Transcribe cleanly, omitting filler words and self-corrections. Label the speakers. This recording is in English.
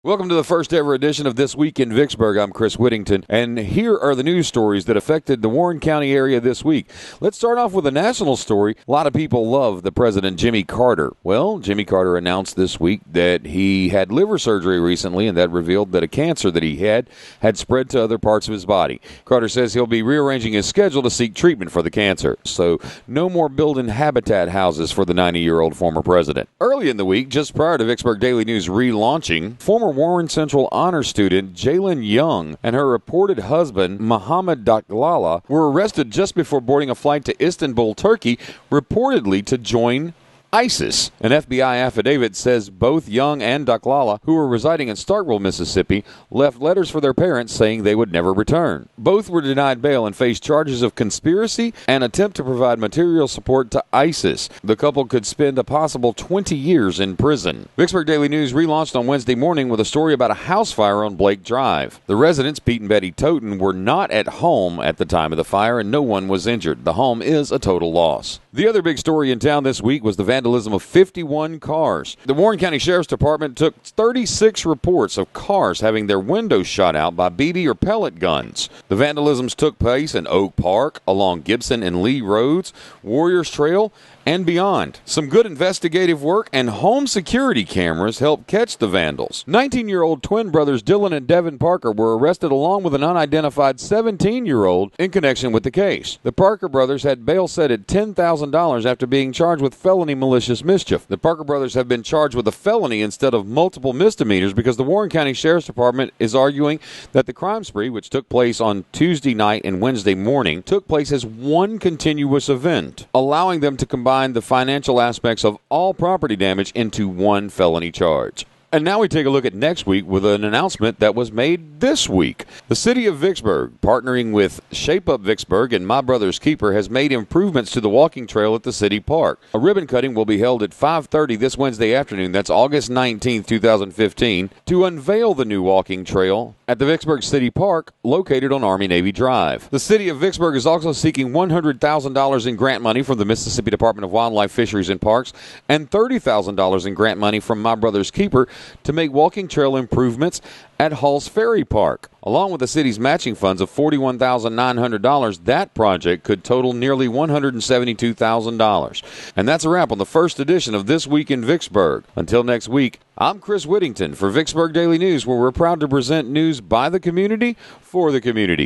Speaker 1: Welcome to the first ever edition of This Week in Vicksburg. I'm Chris Whittington, and here are the news stories that affected the Warren County area this week. Let's start off with a national story. A lot of people love the President Jimmy Carter. Well, Jimmy Carter announced this week that he had liver surgery recently, and that revealed that a cancer that he had spread to other parts of his body. Carter says he'll be rearranging his schedule to seek treatment for the cancer. So no more building habitat houses for the 90-year-old former president. Early in the week, just prior to Vicksburg Daily News relaunching, former Warren Central honor student Jalen Young and her reported husband Mohammed Daklala were arrested just before boarding a flight to Istanbul, Turkey, reportedly to join ISIS. An FBI affidavit says both Young and Daklala, who were residing in Starkville, Mississippi, left letters for their parents saying they would never return. Both were denied bail and faced charges of conspiracy and attempt to provide material support to ISIS. The couple could spend a possible 20 years in prison. Vicksburg Daily News relaunched on Wednesday morning with a story about a house fire on Blake Drive. The residents, Pete and Betty Toten, were not at home at the time of the fire and no one was injured. The home is a total loss. The other big story in town this week was the vandalism of 51 cars. The Warren County Sheriff's Department took 36 reports of cars having their windows shot out by BB or pellet guns. The vandalisms took place in Oak Park, along Gibson and Lee Roads, Warriors Trail, and beyond. Some good investigative work and home security cameras helped catch the vandals. 19-year-old twin brothers Dylan and Devin Parker were arrested along with an unidentified 17-year-old in connection with the case. The Parker brothers had bail set at $10,000 after being charged with felony malicious mischief. The Parker brothers have been charged with a felony instead of multiple misdemeanors because the Warren County Sheriff's Department is arguing that the crime spree, which took place on Tuesday night and Wednesday morning, took place as one continuous event, allowing them to combine the financial aspects of all property damage into one felony charge. And now we take a look at next week with an announcement that was made this week. The city of Vicksburg, partnering with Shape Up Vicksburg and My Brother's Keeper, has made improvements to the walking trail at the city park. A ribbon cutting will be held at 5:30 this Wednesday afternoon, that's August 19th, 2015, to unveil the new walking trail at the Vicksburg City Park located on Army-Navy Drive. The city of Vicksburg is also seeking $100,000 in grant money from the Mississippi Department of Wildlife, Fisheries, and Parks and $30,000 in grant money from My Brother's Keeper to make walking trail improvements at Hall's Ferry Park. Along with the city's matching funds of $41,900, that project could total nearly $172,000. And that's a wrap on the first edition of This Week in Vicksburg. Until next week, I'm Chris Whittington for Vicksburg Daily News, where we're proud to present news by the community for the community.